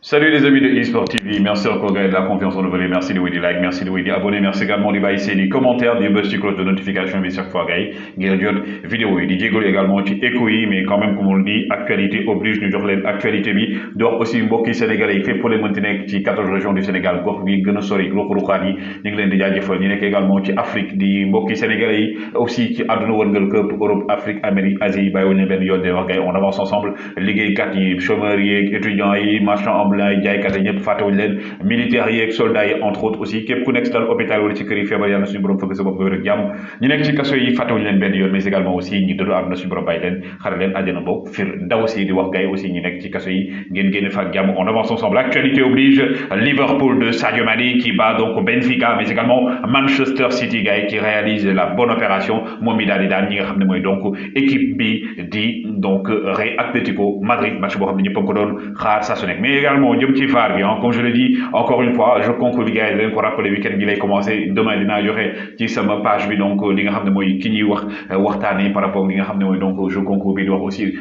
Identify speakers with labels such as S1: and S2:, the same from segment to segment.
S1: Salut les amis de eSport TV, merci encore gars de la confiance renouvelée, merci de vous des likes, merci de vous des abonnés, merci également de baisser les commentaires, des buzz, cloche de notification, mais chaque fois gars, ngir jot vidéo yi di jégalu également ci écho yi, mais quand même comme on le dit, actualité oblige ñu jox leen actualité bi, di wax aussi mbokki sénégalais yi fépp fu leen mënti nekk ci 14 régions du Sénégal, gox bi gën a sori ruq-ruqaat yi, ñu ngi leen di jaajëfal ñu nekk également ci Afrique di mbokki sénégalais yi, aussi ci àdduna wërngal këpp Europe, Afrique, Amérique, Asie, bàyyiwuñu leen benn yoon de wax gars, on avance ensemble, liggéeykat yi, chômeurs yi, étudiants yi, marchands ambulants yi, jaaykat yi ñëpp fàttewuñu leen militaires yi ak soldats yi entre autres aussi képp ku nekk si dal hôpital wala ci kër yi feebar yàlla suñu borom fëgg sa bopp nga wér ak jàmm ñu nekk ci kaso yi fàttewuñu leen benn yoon mais également aussi ñi dëddu àdduna suñu borom bàyyi leen xare leen àjjana bokk fir daw aussi di wax gars yi aussi ñi nekk ci kaso yi ngeen génne fa ak jàmm on avance ensemble l'actualité oblige Liverpool de Sadio Mané qui bat donc Benfica mais également Manchester City gars yi qui réalise la bonne opération moom mi daal di daan ñi nga xam ne mooy donc équipe bi di donc Real Atlético Madrid match boo xam ne ñëpp a ko doon xaar saa su nekk mais également jëm ci VAR bi comme je le dis encore une fois je conclue gars yi leen ko rappeler week-end bi lay commencé demain dinaa joxe ci sama page bi donc li nga xam ne mooy ki ñuy wax waxtaanee par rapport li nga xam ne mooy donc jeu concours bi di wax aussi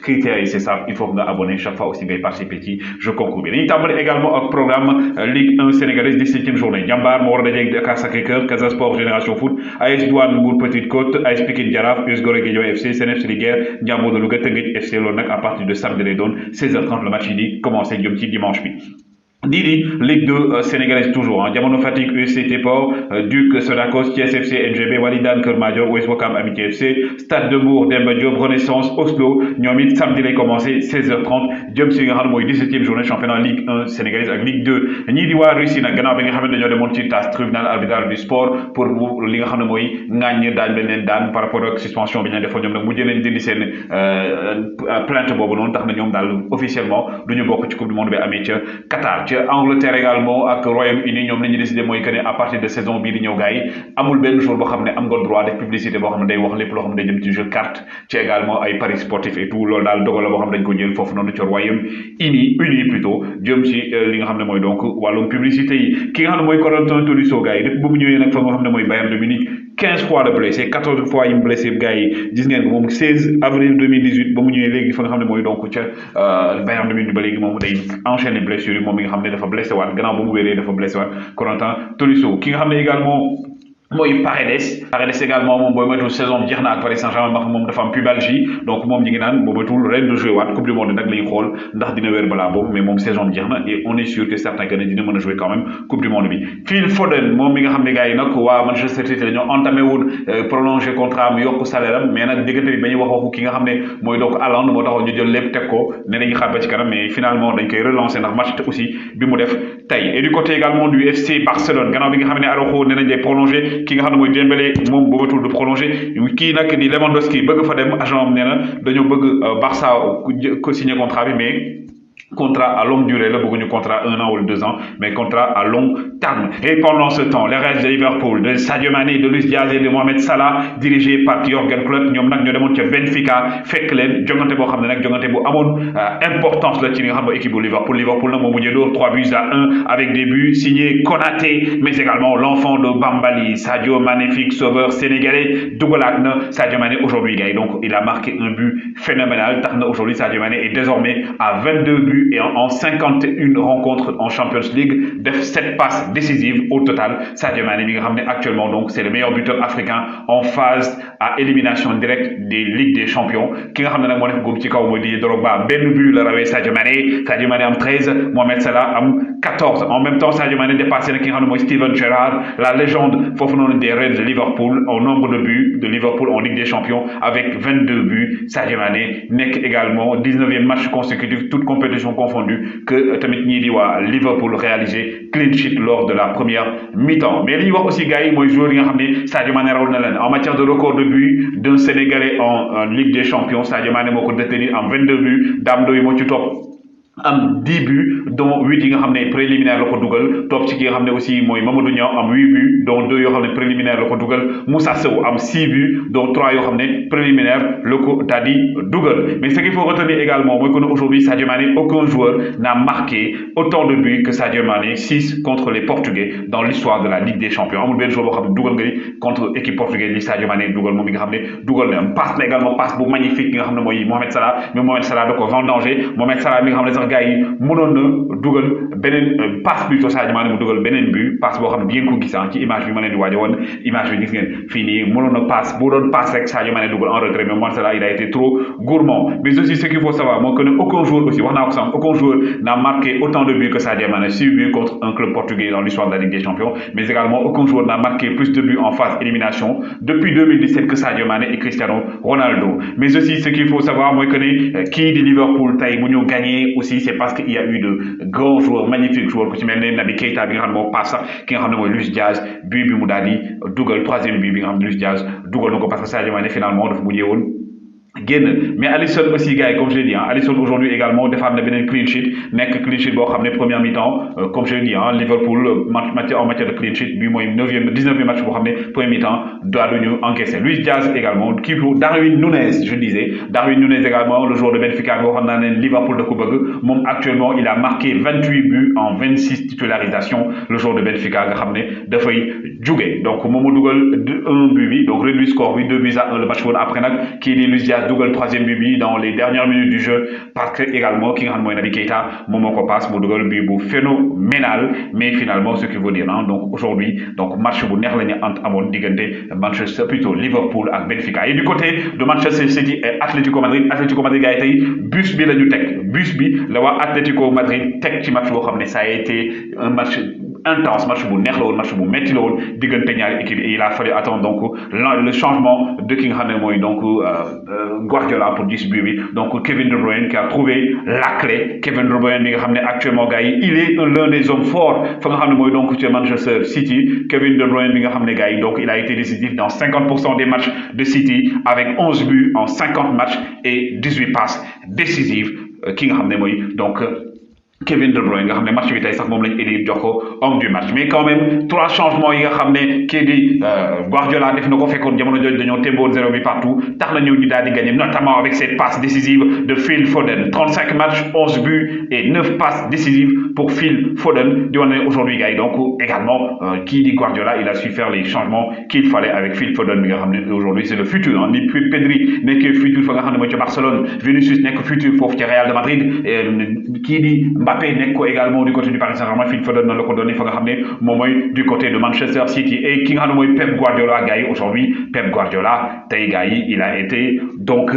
S1: critères yi c'est ça il faut que nga abonné chaque fois aussi ngay participer ci jeu concours bi dañuy tàmbali également ak programme Ligue 1 sénégalaise 17e journée Jambar moo war a dajeeg Dakar Sacré-Cœur Casa Sport Génération Foot AS Douane Mbour Petite Côte AS Pikine Jaraaf US Gorée Guédiawaye FC CNEPS Linguère Ndiambour de Louga Teungueth FC loolu nag à partir de samedi lay doon 16h30 le match yi di commencé jëm ci dimanche bi Didi, Ligue 2 sénégalaise toujours. Diamono Fatick, USCT Port, Duc, Sonacos, TSFC, NGB, Walidane, Keur Madior, US Ouakam, Amitié FC, Stade de Mbour, Demba Diop, Renaissance, Oslo, ñoom it samedi lay commencé 16h30 jëm si nga xam ne mooy 17e journée championnat Ligue 1 sénégalaise ak Ligue 2 ñii di waa Russie nag gannaaw bi nga xam ne dañoo demoon ci TAS tribunal arbitral du sport pour li nga xam ne mooy ŋàññ daan bi leen daan par rapport ak suspension bi ñu defoon ñoom nag mujjee nañ dindi seen plainte boobu noonu tax na ñoom daal officiellement du ñu bokk ci coupe du monde bi amee ca Qatar. Angleterre également ak Royaume-Uni ñoom la ñu décidé mooy que ne à partir de saison bii di ñëw gars yi amul benn jour boo xam ne am nga droit def publicité boo xam ne day wax lépp loo xam ne day jëm ci jeu carte ci également ay paris sportifs et tout loolu daal dogal la boo xam ne dañ ko jël foofu noonu ci Royaume-Uni plutôt jëm ci li nga xam ne mooy donc wàllum publicité yi ki nga xam ne mooy Corentin Tolisso gars yi depuis ba mu ñëwee nag fa nga xam ne mooy Bayern de Munich 15 fois de blessé 14 fois yi mu blessé gars yi gis ngeen ko moom 16 avril 2018 ba mu ñëwee léegi fa nga xam ne mooy donc ca Bayern de Munich ba léegi moom day enchaîner blessure yi moom mi nga xam ne dafa blessé waat gannaaw ba mu wéree dafa blessé waat Corentin Tolisso ki nga xam ne également mooy Paredes également moom booy matul saison jeex na ak Paris Saint-Germain ndax moom dafa am pubalgie donc moom ñi ngi naan boo matul ren de jouer waat coupe du monde nag lañuy xool ndax dina wér balaa boobu mais moom saison jeex na et on est sûr que certain que ne dina mën a jouer quand même coupe du monde bi Phil Foden moom mi nga xam ne gars yi nag waa Manchester City dañoo entamé woon prolongé contrat am yokk salaire am mais nag diggante bi ba ñuy wax waxu ki nga xam ne mooy donc Haaland moo taxoon ñu jël lépp teg ko ne dañuy xaar ba ci kanam mais finalement dañ koy relancer ndax match aussi bi mu def tey et du côté également du FC Barcelone gannaaw bi nga xam ne Araujo ne nañ day prolongé ki nga xam ne mooy Dembélé moom boobatul du prolongé kii nag di Lewandowski bëgg fa dem agent am nee na dañoo bëgg Barça ko signé contrat bi mais contrat à longue durée là bëgguñu contrat 1 an ou 2 ans mais contrat à long terme et pendant ce temps les restes de Liverpool de Sadio Mané de Luis Diaz et de Mohamed Salah dirigé par Jürgen Klopp ñoom nag ñoo demoon ca Benfica fekk leen jongante boo xam ne nag jongante bu amoon importance la ci li nga xam ne équipe bu Liverpool nag moo mujjee door 3 buts à 1 avec des buts signés Konaté mais également l'enfant de Bambali Sadio magnifique sauveur sénégalais dugalaat na Sadio Mané aujourd'hui gars donc il a marqué un but phénoménal tax na aujourd'hui Sadio Mané est désormais à 22 buts et en 51 rencontres en Champions League def 7 passes décisives au total Sadio Mané mi nga xam ne actuellement donc c'est le meilleur buteur africain en phase à élimination directe des Ligues des Champions ki nga xam ne nag moo def góob ci kaw mooy Didier Drogba benn but la rawee Sadio Mané am 13 Mohamed Salah am 14 en même temps Sadio Mané dépassé na ki nga xam ne mooy Steven Gerrard la légende foofu noonu des Reds de Liverpool au nombre de buts de Liverpool en Ligue des Champions avec 22 buts Sadio Mané nekk également 19e match consécutif toute compétition confondu que tamit ñii di waa Liverpool réalisé clean sheet lors de la première mi-temps mais li ñuy wax aussi gars yi mooy joueur yi nga xam ne Sadio Mané rawal na leen en matière de record de but d'un Sénégalais en Ligue des Champions Sadio Mané moo ko détenir en 22 buts Dame Doy moo ci topp am 10 buts dont 8 yi nga xam ne préliminaire la ko dugal topp ci ki nga xam ne aussi mooy Mamadou Niang am 8 buts dont 2 yoo xam ne préliminaire la ko dugal Moussa Sow am 6 buts dont 3 yoo xam ne préliminaire la ko daal di dugal mais ce qu'il faut retenir également mooy que aujourd'hui Sadio Mané aucun joueur n'a marqué autant de buts que Sadio Mané 6 contre les Portugais dans l'histoire de la Ligue des Champions amul benn joueur boo xam ne dugal nga ni contre équipe portugaise li Sadio Mané dugal moom mi nga xam ne dugal na passe na également passe bu magnifique nga xam ne mooy Mohamed Salah mais Mohamed Salah da ko vendangé Mohamed Salah mi nga xam ne sax gars yi mënoon na dugal beneen passe plutôt Sadio Mané mu dugal beneen but passe boo xam ne bi ngeen ko gis ci image bi ma leen di waaje woon image bi gis ngeen fii nii mënoon na passe bu doon passe rek Sadio Mané dugal en retrait mais Marcelo il a été trop gourmand mais aussi ce qu'il faut savoir moo que ne aucun joueur aussi wax naa ko sànq aucun joueur n'a marqué autant de buts que Sadio Mané 6 buts contre un club portugais dans l'histoire de la Ligue des Champions mais également aucun joueur n'a marqué plus de buts en phase élimination depuis 2017 que Sadio Mané et Cristiano Ronaldo mais aussi ce qu'il faut savoir mooy que ne kii di Liverpool tey bu ñu gagné aussi c'est parce qu'il y a eu de grands joueurs magnifiques joueurs ku ci mel ne Naby Keita bi nga xam ne moo passe sax ki nga xam ne mooy Luis Diaz but bi mu daal di dugal troisième but bi nga xam ne Luis Diaz dugal na ko parce que Sadio Mané finalement dafa mujjee woon génn mais Alisson aussi gars yi comme je l'ai dit Alisson aujourd'hui également defaat na beneen clean sheet nekk clean sheet boo xam ne première mi-temps comme je l'ai dit Liverpool en matière de clean sheet bi mooy 19e match boo xam ne premier mi-temps daanuñu encaissé Luis Diaz également kii Darwin Núñez je disais Darwin Núñez également le joueur de Benfica boo xam naa ne Liverpool da ko bëgg moom actuellement il a marqué 28 buts en 26 titularisations le joueur de Benfica nga xam ne dafay jóge donc moom mu dugal un but bi donc réduit score bi 2-1 le match woon après nag kii di Luis Diaz dugal troisième but bi dans les dernières minutes du jeu parce que également ki nga xam ne mooy Naby Keita moom moo ko passe mu dugal but bu phénoménal mais finalement ce qui veut dire donc aujourd'hui donc match bu neex la ñu amoon diggante Manchester plutôt Liverpool ak Benfica et du côté de Manchester City et Atlético Madrid gars yi tey bus bi la ñu teg bus bi la waa Atlético Madrid teg ci match boo xam ne ça a été un match intense match bu neex la woon match bu metti la woon diggante ñaari équipe et il a fallu attendre donc le changement de ki nga xam ne mooy donc Guardiola pour 10 buts bi donc Kevin De Bruyne qui a trouvé la clé Kevin De Bruyne bi nga xam ne actuellement gars yi il est l'un des hommes forts fa nga xam ne mooy donc ci Manchester City Kevin De Bruyne bi nga xam ne gars yi donc il a été décisif dans 50% des matchs de City avec 11 buts en 50 matchs et 18 passes décisives ki nga xam ne mooy donc Kevin De Bruyne nga xam ne match bi tey sax moom lañ élire jox ko homme du match mais quand même 3 changements yi nga xam ne kii di Guardiola def na ko fekkoon jamono jooju dañoo témboon 0 bi partout tax na ñu daal di gagner notamment avec cette passe décisive de Phil Foden 35 matchs 11 buts et 9 passes décisives pour Phil Foden di wane ne aujourd'hui gars yi donc également kii di Guardiola il a su faire les changements qu'il fallait avec Phil Foden bi nga xam ne aujourd'hui c'est le futur ni Pedri nekk futur fa nga xam ne mooy ca Barcelone Vinicius nekk futur foofu ca Real de Madrid kii di Mbappé nekk ko également du côté du Paris Saint-Germain Phil Foden noonu la ko donné fa nga xam ne moom mooy du côté de Manchester City et ki nga xam ne mooy Pep Guardiola gars yi aujourd'hui Pep Guardiola tey gars yi il a été donc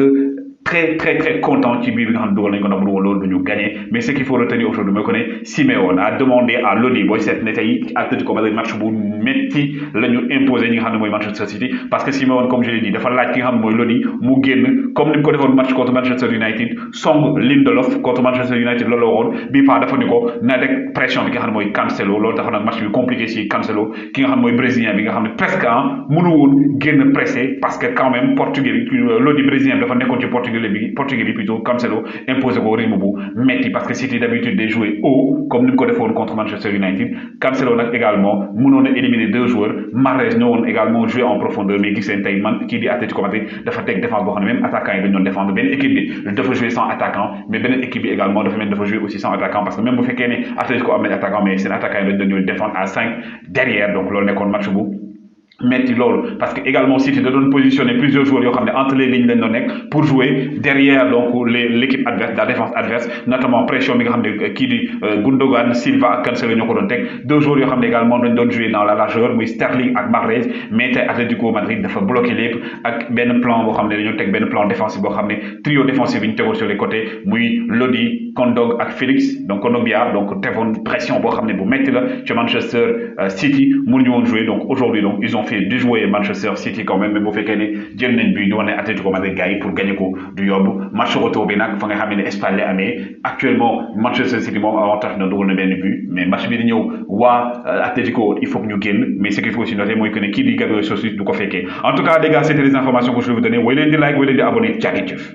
S1: très content ci biir bi nga xam ne dugal nañ ko ndax bu dugal loolu du ñu gagné mais ce qu'il faut retenir aujourd'hui mooy que ne Simeone a demandé à Lodi booy seet ne tey Atlético Madrid match bu metti la ñu imposé ñi nga xam ne mooy Manchester City parce que Simeone comme je l'ai dit dafa laaj ki nga xam ne mooy Lodi mu génn comme ni mu ko defoon match contre Manchester United song Lindelof contre Manchester United loolu la waxoon bii pas dafa ni ko na rek pression bi ki nga xam ne mooy Cancelo loolu tax nag match bi compliqué si Cancelo ki nga xam ne mooy brésilien bi nga xam ne presque mënu woon génn pressé parce que quand même portugais bi Lodi brésilien bi dafa nekkoon ci Portugais bi plutôt Cancelo imposé ko rythme bu metti parce que City d'habitude day jouer haut comme ni mu ko defoon contre Manchester United Cancelo nag également mënoon a éliminer 2 joueurs Mahrez ñëwoon également jouer en profondeur mais gis ngeen tey man kii di Atlético Madrid dafa teg défense boo xam ne même attaquant yi dañu doon défendre benn équipe bi dafa jouer sans attaquant mais beneen équipe bi également dafa jouer aussi sans attaquant parce que même bu fekkee ne Atlético am nañ attaquant mais seen attaquant yi dañu doon défendre à 5 derrière donc loolu nekkoon match bu metti loolu parce que également City da doon positionner plusieurs joueurs yoo xam ne entre les lignes lañ doon nekk pour jouer derrière donc l'équipe adverse la défense adverse notamment pression bi nga xam ne kii di Gundogan Silva ak Cancelo ñoo ko doon teg 2 joueurs yoo xam ne également dañ doon jouer dans la largeur muy Sterling ak Mahrez mais tey Atlético Madrid dafa bloqué lépp ak benn plan boo xam ne dañoo teg benn plan défensif boo xam ne trio défensif bi ñu tegoon sur les côtés muy Lodi Kondog ak Félix donc Kondogbia donc tegoon pression boo xam ne bu metti la ci Manchester City mënuñu woon jouer donc aujourd'hui donc ils ont fait du jouer Manchester City quand même bu fekkee ne jël nañ bi di wane Atlético Madrid gars yi pour gagner ko du yomb match retour bi nag fa nga xam ne Espagne la amee actuellement Manchester City moom avantage na dugal na benn but mais match bi di ñëw waa Atlético il faut que ñu génn mais ce qu'il faut aussi noter mooy que ne kii di Gabriel Jesus du ko fekkee en tout cas les gars c'était les informations que je voulais vous donner woy leen di like woy leen di abonné jaa ngeen jëf